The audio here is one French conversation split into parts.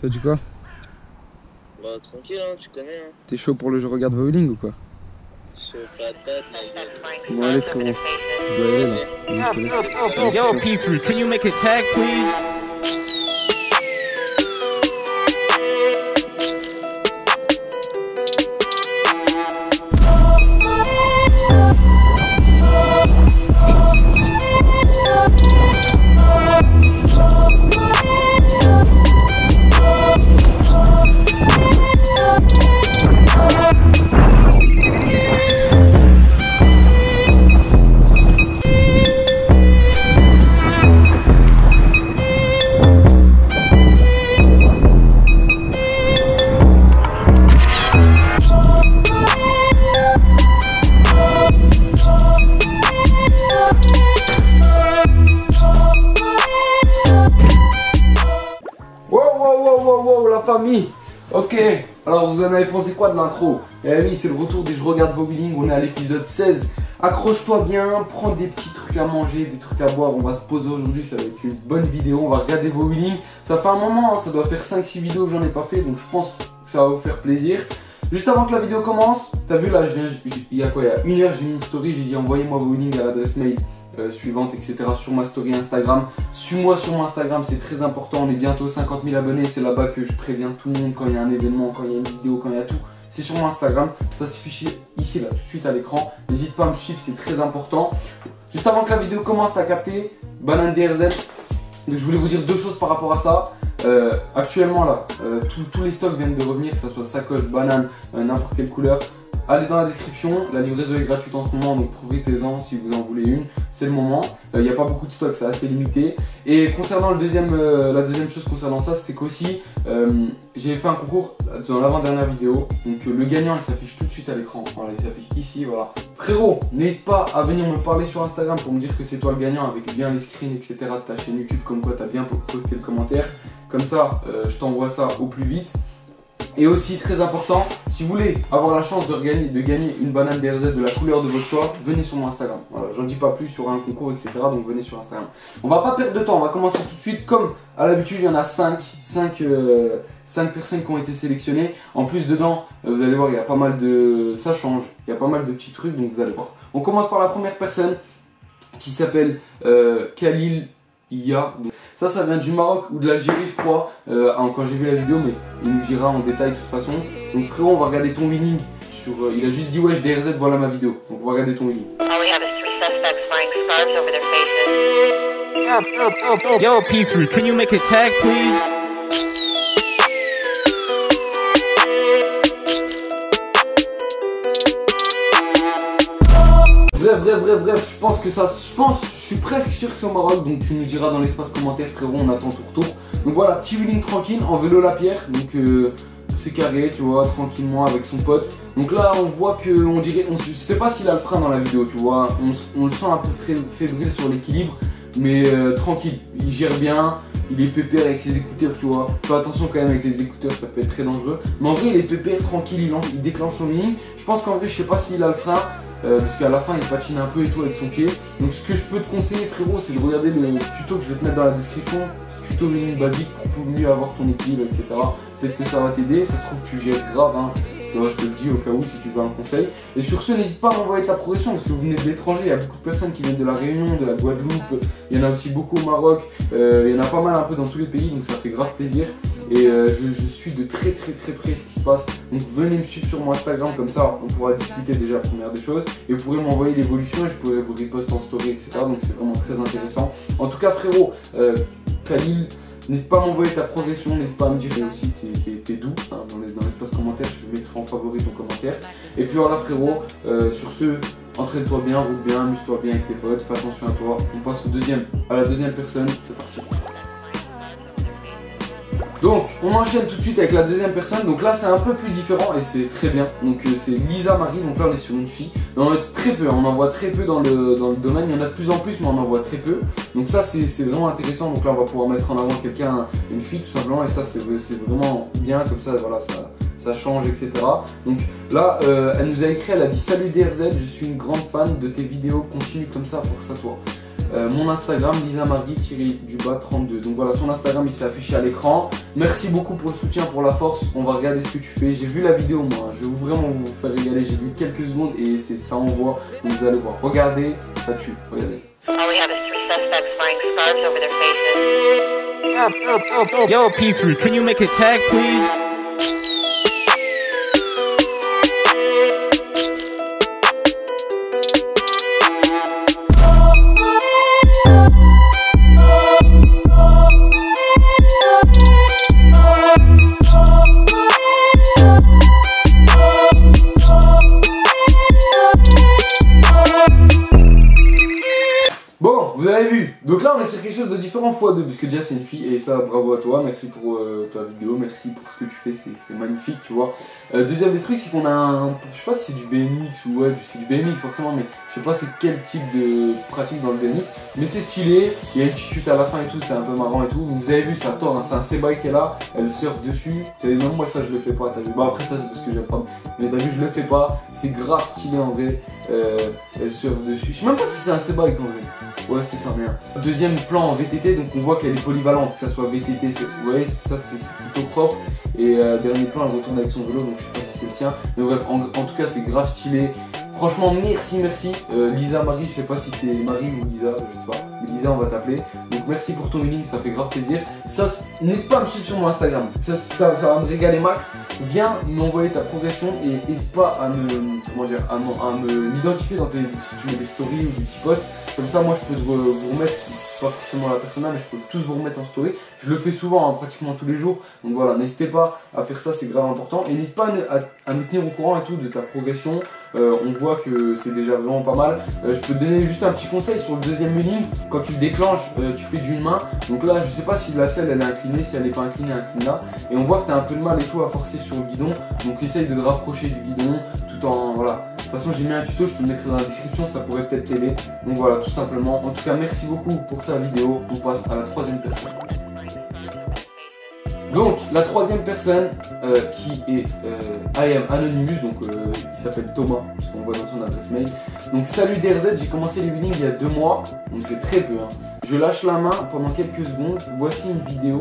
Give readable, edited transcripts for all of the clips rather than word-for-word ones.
T'as dit quoi? Bah tranquille hein, tu connais hein. T'es chaud pour le jeu Regarde Bowling ou quoi? Chaud patate mais... Bon allez frérot, je dois y aller là. Je te laisse. Yo, P3, can you make a tag, please? Wow, la famille. Ok, alors vous en avez pensé quoi de l'intro? Eh oui, c'est le retour des Je Regarde Bowling, on est à l'épisode 16. Accroche-toi bien, prends des petits trucs à manger, des trucs à boire. On va se poser aujourd'hui, ça va être une bonne vidéo. On va regarder Bowling. Ça fait un moment, hein, ça doit faire 5-6 vidéos que j'en ai pas fait, donc je pense que ça va vous faire plaisir. Juste avant que la vidéo commence, t'as vu là, il y a quoi? Il y a une heure, j'ai mis une story, j'ai dit envoyez-moi Bowling à l'adresse mail suivante, etc. sur ma story Instagram. Suis-moi sur mon Instagram, c'est très important. On est bientôt 50 000 abonnés. C'est là-bas que je préviens tout le monde quand il y a un événement, quand il y a une vidéo, quand il y a tout. C'est sur mon Instagram. Ça s'affiche ici, là, tout de suite à l'écran. N'hésite pas à me suivre, c'est très important. Juste avant que la vidéo commence, t'as capté Banane DRZ. Donc, je voulais vous dire deux choses par rapport à ça. Actuellement, là, tous les stocks viennent de revenir, que ce soit sacoche, banane, n'importe quelle couleur. Allez dans la description, la livraison est gratuite en ce moment, donc profitez-en si vous en voulez une, c'est le moment. Il n'y a pas beaucoup de stock, c'est assez limité. Et concernant la deuxième chose concernant ça, c'était qu'aussi j'ai fait un concours dans l'avant-dernière vidéo. Donc le gagnant il s'affiche tout de suite à l'écran, voilà, il s'affiche ici, voilà. Frérot, n'hésite pas à venir me parler sur Instagram pour me dire que c'est toi le gagnant avec bien les screens, etc. de ta chaîne YouTube, comme quoi tu as bien posté le commentaire. Comme ça, je t'envoie ça au plus vite. Et aussi très important, si vous voulez avoir la chance de gagner une banane DRZ de la couleur de votre choix, venez sur mon Instagram. Voilà, j'en dis pas plus sur un concours, etc. Donc venez sur Instagram. On va pas perdre de temps, on va commencer tout de suite. Comme à l'habitude, il y en a 5 personnes qui ont été sélectionnées. En plus dedans, vous allez voir, il y a pas mal de... Ça change, il y a pas mal de petits trucs, donc vous allez voir. On commence par la première personne qui s'appelle Khalil Iya. Ça vient du Maroc ou de l'Algérie, je crois, quand j'ai vu la vidéo, mais il nous dira en détail de toute façon. Donc frérot, on va regarder ton winning sur... il a juste dit wesh DRZ, voilà ma vidéo. Donc on va regarder ton winning. Yo, P3, can you make a tag, please? Bref, je suis presque sûr que c'est au Maroc, donc tu nous diras dans l'espace commentaire, frérot, on attend ton retour. Donc voilà, petit winning tranquille, en vélo la pierre, donc c'est carré, tu vois, tranquillement avec son pote. Donc là, on voit que, on dirait, je sais pas s'il a le frein dans la vidéo, tu vois, on le sent un peu fébrile sur l'équilibre, mais tranquille, il gère bien. Il est pépère avec ses écouteurs, tu vois. Fais attention quand même avec les écouteurs, ça peut être très dangereux. Mais en vrai, il est pépère, tranquille, il déclenche son winning. Je pense qu'en vrai, je sais pas s'il a le frein. Parce qu'à la fin il patine un peu et tout avec son pied. Donc ce que je peux te conseiller frérot, c'est de regarder le tuto que je vais te mettre dans la description. Ce tuto winning basique pour mieux avoir ton équilibre, etc. Peut-être que ça va t'aider, ça se trouve tu gères grave hein. Je te le dis au cas où si tu veux un conseil. Et sur ce, n'hésite pas à m'envoyer ta progression parce que vous venez de l'étranger, il y a beaucoup de personnes qui viennent de la Réunion, de la Guadeloupe, il y en a aussi beaucoup au Maroc, il y en a pas mal un peu dans tous les pays, donc ça fait grave plaisir. Et je suis de très près ce qui se passe. Donc venez me suivre sur mon Instagram, comme ça on pourra discuter déjà la première des choses. Et vous pourrez m'envoyer l'évolution et je pourrai vous reposter en story, etc. Donc c'est vraiment très intéressant. En tout cas frérot, Khalil, n'hésite pas à m'envoyer ta progression, n'hésite pas à me dire aussi t'es doux hein, dans l'espace commentaire, je mettrai en favori ton commentaire. Et puis voilà frérot, sur ce, entraîne-toi bien, roule bien, amuse-toi bien avec tes potes, fais attention à toi. On passe à la deuxième personne, c'est parti. Donc on enchaîne tout de suite avec la deuxième personne. Donc là c'est un peu plus différent et c'est très bien. Donc c'est Lisa Marie, donc là on est sur une fille. On en a très peu, on en voit très peu dans le domaine. Il y en a de plus en plus mais on en voit très peu. Donc ça c'est vraiment intéressant. Donc là on va pouvoir mettre en avant quelqu'un, une fille tout simplement. Et ça c'est vraiment bien comme ça, voilà, ça change, etc. Donc là elle nous a écrit, elle a dit: salut DRZ, je suis une grande fan de tes vidéos, continue comme ça, force à toi. mon Instagram, LisaMarie-32. Donc voilà, son Instagram il s'est affiché à l'écran. Merci beaucoup pour le soutien, pour la force. On va regarder ce que tu fais. J'ai vu la vidéo moi, je vais vraiment vous faire régaler. J'ai vu quelques secondes et ça envoie. Donc vous allez voir. Regardez, ça tue. Regardez. All we have is 3 suspects flying scarves over their faces. Yo, P3, can you make a tag, please? Bon, vous avez vu. Donc là, on est sur quelque chose de différent x2, parce que déjà c'est une fille, et ça, bravo à toi, merci pour ta vidéo, merci pour ce que tu fais, c'est magnifique, tu vois. Deuxième des trucs, c'est qu'on a un, je sais pas si c'est du BMX ou ouais, c'est du BMX forcément, mais je sais pas c'est quel type de pratique dans le BMX, mais c'est stylé, il y a une petite chute à la fin et tout, c'est un peu marrant et tout. Donc vous avez vu, ça tord, hein, c'est un C-bike qui est là, elle surfe dessus, même moi ça je le fais pas, t'as vu. Bon après ça c'est parce que j'aime pas, mais t'as vu, je le fais pas, c'est grave stylé en vrai, elle surfe dessus, je sais même pas si c'est un C-bike en vrai. Ouais, c'est ça, bien. Deuxième plan en VTT, donc on voit qu'elle est polyvalente, que ça soit VTT, vous voyez, ça c'est plutôt propre. Et dernier plan, elle retourne avec son vélo, donc je sais pas si c'est le sien. Mais bref, en tout cas, c'est grave stylé. Franchement, merci. Lisa Marie, je sais pas si c'est Marie ou Lisa, je sais pas. Mais Lisa, on va t'appeler. Donc merci pour ton mailing, ça fait grave plaisir. Ça, n'hésite pas à me suivre sur mon Instagram. Ça va me régaler max. Viens m'envoyer ta progression et n'hésite pas à m'identifier dans si tu mets des stories ou des petits posts. Comme ça, moi, je peux vous remettre, pas forcément la personnelle, mais je peux tous vous remettre en story. Je le fais souvent, hein, pratiquement tous les jours. Donc voilà, n'hésitez pas à faire ça, c'est grave important. Et n'hésite pas à me tenir au courant et tout de ta progression. On voit que c'est déjà vraiment pas mal. Je peux te donner juste un petit conseil sur le deuxième mailing. Quand tu le déclenches, tu fais d'une main. Donc là, je sais pas si la selle elle est inclinée, si elle n'est pas inclinée, incline là. Et on voit que tu as un peu de mal et tout à forcer sur le guidon. Donc essaye de te rapprocher du guidon tout en voilà. De toute façon, j'ai mis un tuto, je te le mettrai dans la description, ça pourrait peut-être t'aider. Donc voilà, tout simplement. En tout cas, merci beaucoup pour ta vidéo. On passe à la troisième personne. Donc la troisième personne qui est I am Anonymous, donc il s'appelle Thomas, parce qu'on voit dans son adresse mail. Donc salut DRZ, j'ai commencé les wheelings il y a 2 mois, donc c'est très peu. Hein. Je lâche la main pendant quelques secondes, voici une vidéo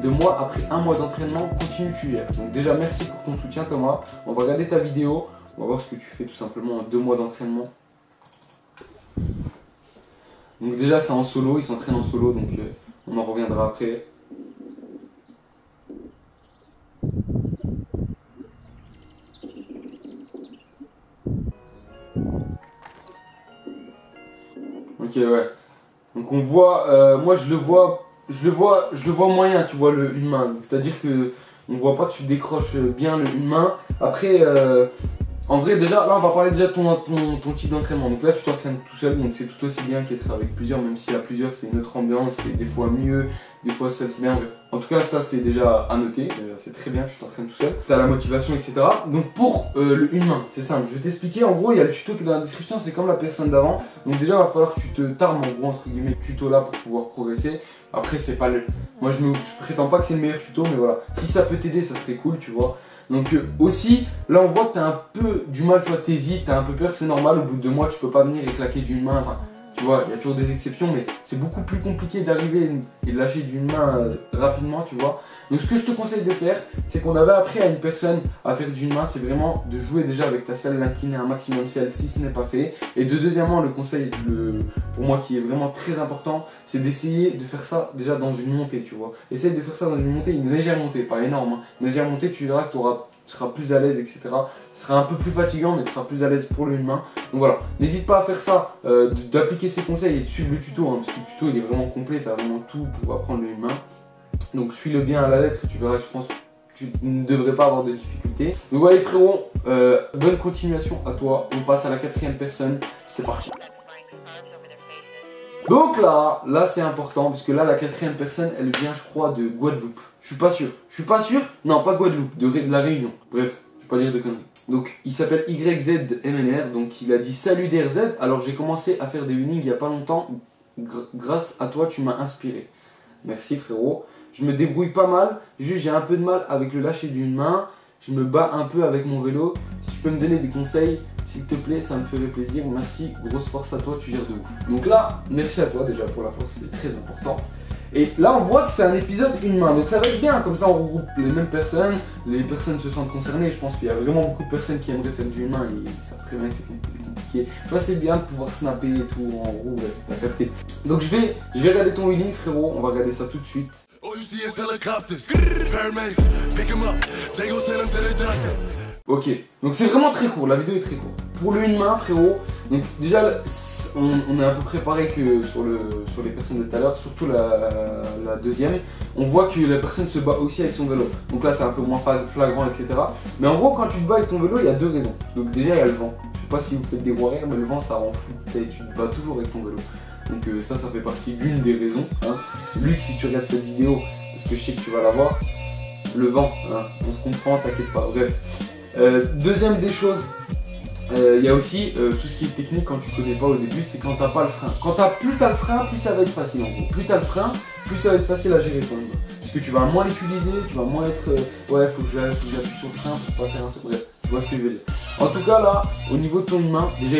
de moi après 1 mois d'entraînement, continue tu gères. Donc déjà merci pour ton soutien Thomas, on va regarder ta vidéo, on va voir ce que tu fais tout simplement en 2 mois d'entraînement. Donc déjà c'est en solo, il s'entraîne en solo, donc on en reviendra après. Ok ouais. Donc on voit, moi je le vois moyen, tu vois une main. C'est-à-dire que on voit pas que tu décroches bien une main. Après, en vrai déjà, là on va parler déjà de ton type d'entraînement. Donc là tu t'entraînes tout seul, donc c'est tout aussi bien qu'être avec plusieurs, même si à plusieurs c'est une autre ambiance, c'est des fois mieux, des fois seul c'est bien. En tout cas ça c'est déjà à noter, c'est très bien, tu t'entraînes tout seul, tu as la motivation etc. Donc pour une main, c'est simple, je vais t'expliquer, en gros il y a le tuto qui est dans la description, c'est comme la personne d'avant. Donc déjà il va falloir que tu te t'armes en gros entre guillemets le tuto là pour pouvoir progresser. Après c'est pas le... Moi je prétends pas que c'est le meilleur tuto, mais voilà, si ça peut t'aider ça serait cool tu vois. Donc aussi, là on voit que tu as un peu du mal, tu vois, t'hésites, tu as un peu peur, c'est normal, au bout de 2 mois tu peux pas venir et claquer d'une main, enfin tu vois, il y a toujours des exceptions, mais c'est beaucoup plus compliqué d'arriver et de lâcher d'une main rapidement, tu vois. Donc ce que je te conseille de faire, c'est qu'on avait appris à une personne à faire d'une main, c'est vraiment de jouer déjà avec ta selle, l'incliner un maximum si ce n'est pas fait. Et deuxièmement, le conseil pour moi qui est vraiment très important, c'est d'essayer de faire ça déjà dans une montée, tu vois. Essaye de faire ça dans une montée, une légère montée, pas énorme, hein. Une légère montée, tu verras que tu seras plus à l'aise, etc. Ce sera un peu plus fatigant, mais tu seras plus à l'aise pour une main. Donc voilà, n'hésite pas à faire ça, d'appliquer ces conseils et de suivre le tuto, hein, parce que le tuto il est vraiment complet, tu as vraiment tout pour apprendre le une main. Donc suis-le bien à la lettre et tu verras, je pense que tu ne devrais pas avoir de difficultés. Donc voilà les frérots, bonne continuation à toi. On passe à la 4e personne, c'est parti. Donc là c'est important, parce que là la 4e personne elle vient je crois de Guadeloupe. Je suis pas sûr, non pas Guadeloupe, de la Réunion, bref, je vais pas dire de conneries. Donc il s'appelle YZMNR, donc il a dit salut DRZ, alors j'ai commencé à faire des wheelings il y a pas longtemps, grâce à toi tu m'as inspiré. Merci frérot, je me débrouille pas mal, juste j'ai un peu de mal avec le lâcher d'une main, je me bats un peu avec mon vélo. Si tu peux me donner des conseils, s'il te plaît, ça me ferait plaisir. Merci, grosse force à toi, tu gères de ouf. Donc là, merci à toi déjà pour la force, c'est très important. Et là, on voit que c'est un épisode une main, donc ça va être bien, comme ça on regroupe les mêmes personnes, les personnes se sentent concernées. Je pense qu'il y a vraiment beaucoup de personnes qui aimeraient faire du humain et ils savent très bien que c'est compliqué. Tu vois, c'est bien de pouvoir snapper et tout en roue, ouais, t'as capté. Donc je vais regarder ton wheeling, frérot, on va regarder ça tout de suite. Ok, donc c'est vraiment très court, la vidéo est très courte. Pour le une main, frérot, donc déjà on est un peu préparé que sur les personnes de tout à l'heure, surtout la deuxième. On voit que la personne se bat aussi avec son vélo. Donc là c'est un peu moins flagrant, etc. Mais en gros, quand tu te bats avec ton vélo, il y a deux raisons. Donc déjà il y a le vent. Je sais pas si vous faites des roues arrière, mais le vent ça rend fou. Tu te bats toujours avec ton vélo. Donc ça fait partie d'une des raisons. Hein. Luc, si tu regardes cette vidéo, parce que je sais que tu vas la voir, le vent, hein, on se comprend, t'inquiète pas. Bref. Deuxième des choses, il y a aussi tout ce qui est technique quand tu connais pas au début, c'est quand t'as pas le frein. Plus t'as le frein, plus ça va être facile en gros. Plus t'as le frein, plus ça va être facile à gérer ton niveau. Parce que tu vas moins l'utiliser, tu vas moins être ouais, faut que j'appuie sur le frein pour pas faire un saut. Bref, tu vois ce que je veux dire. En tout cas là, au niveau de ton humain, déjà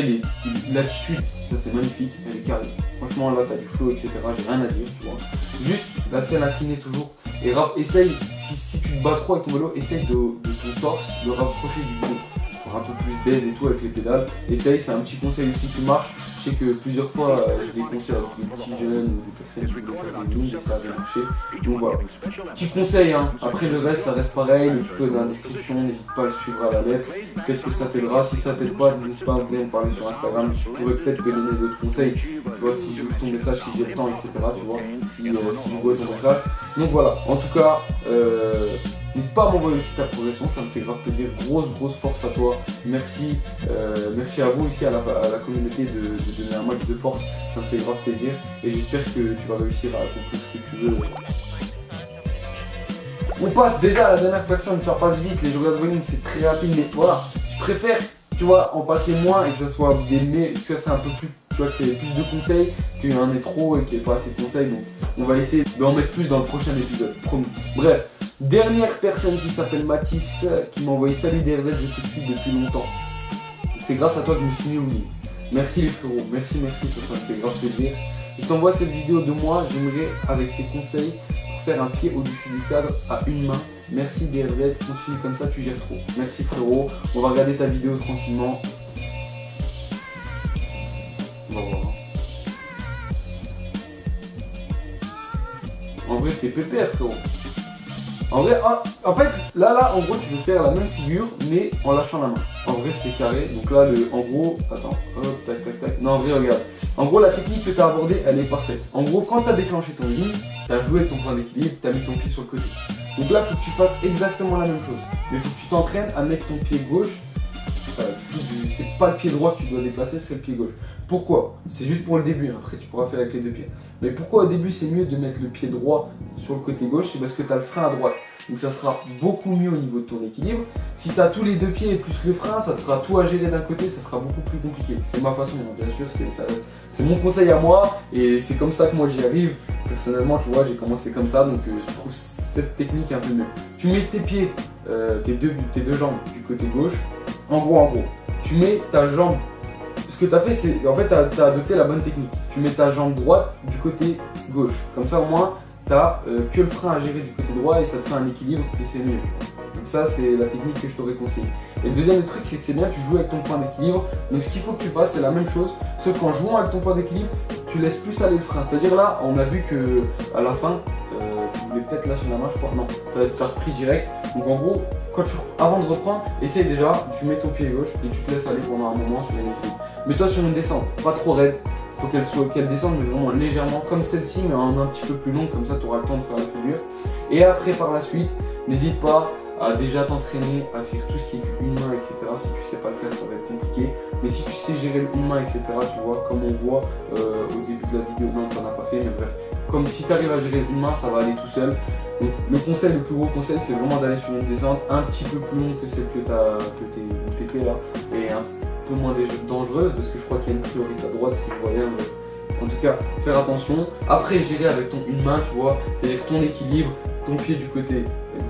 l'attitude, ça c'est magnifique, elle est carrée. Franchement là t'as du flow, etc. J'ai rien à dire, tu vois. Juste la selle inclinée toujours. Et essaye, si tu te bats trop avec ton vélo, essaye de ton torse de rapprocher du vélo. Pour un peu plus d'aise et tout avec les pédales. Essaye, c'est un petit conseil aussi qui marche. Je sais que plusieurs fois je l'ai conseillé avec des petits jeunes ou des personnes qui voulaient faire des lignes et ça avait marché. Donc voilà. Petit conseil, hein. Après le reste ça reste pareil. Le tuto est dans la description, n'hésite pas à le suivre à la lettre. Peut-être que ça t'aidera. Si ça t'aide pas, n'hésite pas à venir me parler sur Instagram. Je pourrais peut-être te donner d'autres conseils. Tu vois, si j'ouvre ton message, si j'ai le temps, etc. Tu vois, si je vois ton message. Donc voilà, en tout cas, n'hésite pas à m'envoyer aussi ta progression, ça me fait grave plaisir. Grosse force à toi. Merci, merci à vous ici à la communauté de donner un max de force. Ça me fait grave plaisir et j'espère que tu vas réussir à accomplir ce que tu veux. On passe déjà à la dernière personne, ça passe vite. Les joueurs de bowling c'est très rapide, mais voilà, je préfère, tu vois, en passer moins et que ça soit que ça soit un peu plus, tu vois, qu'il y ait plus de conseils, qu'il y en ait trop et qu'il n'y ait pas assez de conseils. Donc on va essayer d'en mettre plus dans le prochain épisode, promis. Bref, dernière personne qui s'appelle Mathis, qui m'a envoyé salut DRZ, je te suis depuis longtemps. C'est grâce à toi que je me suis mis au lit. Merci les frérots, merci, ça me fait grave plaisir. Je t'envoie cette vidéo de moi, j'aimerais avec ces conseils pour faire un pied au-dessus du cadre à une main. Merci DRZ, continue comme ça, tu gères trop. Merci frérot, on va regarder ta vidéo tranquillement. On va voir. En vrai c'est pépère frérot. En vrai, en fait, là, en gros, tu peux faire la même figure, mais en lâchant la main. En vrai, c'est carré. Donc là, en gros, attends, hop, tac. Non, en vrai, regarde. En gros, la technique que tu as abordée, elle est parfaite. En gros, quand tu as déclenché ton ligne, tu as joué avec ton point d'équilibre, tu as mis ton pied sur le côté. Donc là, il faut que tu fasses exactement la même chose. Mais il faut que tu t'entraînes à mettre ton pied gauche. C'est pas le pied droit que tu dois déplacer, c'est le pied gauche. Pourquoi? C'est juste pour le début, hein. Après tu pourras faire avec les deux pieds. Mais pourquoi au début c'est mieux de mettre le pied droit sur le côté gauche? C'est parce que tu as le frein à droite. Donc ça sera beaucoup mieux au niveau de ton équilibre. Si tu as tous les deux pieds et plus le frein, ça te fera tout à gérer d'un côté, ça sera beaucoup plus compliqué. C'est ma façon, hein. Bien sûr, c'est mon conseil à moi et c'est comme ça que moi j'y arrive. Personnellement, tu vois, j'ai commencé comme ça, donc je trouve cette technique un peu mieux. Tu mets tes pieds, tes deux jambes du côté gauche. En gros, tu mets ta jambe. Ce que tu as fait, c'est en fait, tu as adopté la bonne technique. Tu mets ta jambe droite du côté gauche. Comme ça, au moins, tu n'as que le frein à gérer du côté droit et ça te fait un équilibre et c'est mieux. Donc ça, c'est la technique que je t'aurais conseillé. Et le deuxième truc, c'est que c'est bien, tu joues avec ton point d'équilibre. Donc ce qu'il faut que tu fasses, c'est la même chose. Sauf qu'en jouant avec ton point d'équilibre, tu laisses plus aller le frein. C'est-à-dire là, on a vu que à la fin, tu voulais peut-être lâcher la main, je crois. Non, tu as repris direct. Donc en gros, avant de reprendre, essaye déjà, tu mets ton pied gauche et tu te laisses aller pendant un moment sur une équilibre. Mets-toi sur une descente, pas trop raide. Faut qu'elle descende, mais vraiment légèrement, comme celle-ci, mais en un petit peu plus long, comme ça tu auras le temps de faire la figure. Et après, par la suite, n'hésite pas à déjà t'entraîner, à faire tout ce qui est du une main, etc. Si tu sais pas le faire, ça va être compliqué. Mais si tu sais gérer une main, etc., tu vois, comme on voit au début de la vidéo, non, tu n'en as pas fait, mais bref. Comme si tu arrives à gérer une main, ça va aller tout seul. Donc le plus gros conseil, c'est vraiment d'aller sur une descente un petit peu plus longue que celle que t'es fait là, et un peu moins dangereuse, parce que je crois qu'il y a une priorité à droite si vous voyez. En tout cas, faire attention. Après, gérer avec une main, tu vois, c'est-à-dire ton équilibre, ton pied du côté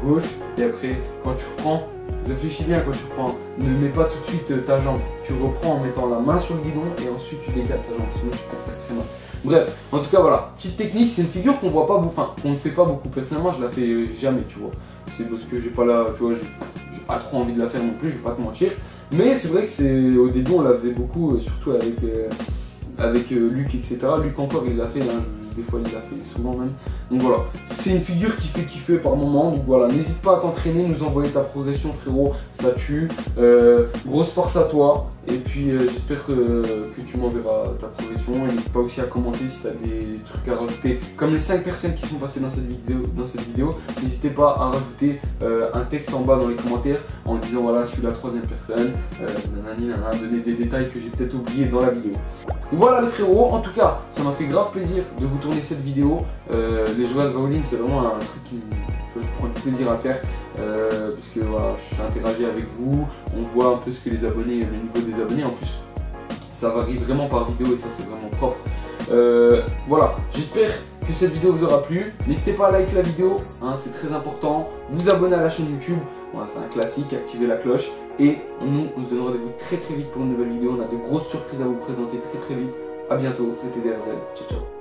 gauche, et après, quand tu reprends, réfléchis bien quand tu reprends. Ne mets pas tout de suite ta jambe. Tu reprends en mettant la main sur le guidon et ensuite tu décales ta jambe, sinon tu peux te faire très mal. Bref, en tout cas voilà, petite technique, c'est une figure qu'on voit pas beaucoup, enfin qu'on ne fait pas beaucoup. Personnellement, je la fais jamais, tu vois. C'est parce que j'ai pas la, tu vois, j'ai pas trop envie de la faire non plus, je vais pas te mentir. Mais c'est vrai que c'est au début on la faisait beaucoup, surtout avec Luc, etc. Luc encore il l'a fait, hein, des fois il l'a fait souvent même. Donc voilà, c'est une figure qui fait kiffer par moment. Donc voilà, n'hésite pas à t'entraîner, nous envoyer ta progression frérot, ça tue. Grosse force à toi. Et puis j'espère que tu m'enverras ta progression. Et n'hésite pas aussi à commenter si tu as des trucs à rajouter. Comme les 5 personnes qui sont passées dans cette vidéo, n'hésitez pas à rajouter un texte en bas dans les commentaires en disant voilà, je suis la 3e personne, donner des détails que j'ai peut-être oubliés dans la vidéo. Voilà les frérots, en tout cas ça m'a fait grave plaisir de vous tourner cette vidéo. Les joueurs de bowling c'est vraiment un truc que je prends du plaisir à faire parce que voilà, j'interagis avec vous, on voit un peu ce que les abonnés, le niveau des abonnés, en plus ça varie vraiment par vidéo et ça c'est vraiment propre. Voilà, j'espère que cette vidéo vous aura plu. N'hésitez pas à liker la vidéo, hein, c'est très important. Vous abonner à la chaîne YouTube, voilà, c'est un classique, activez la cloche. Et nous, on se donne rendez-vous très vite pour une nouvelle vidéo. On a de grosses surprises à vous présenter très vite. A bientôt, c'était DRZ, ciao ciao.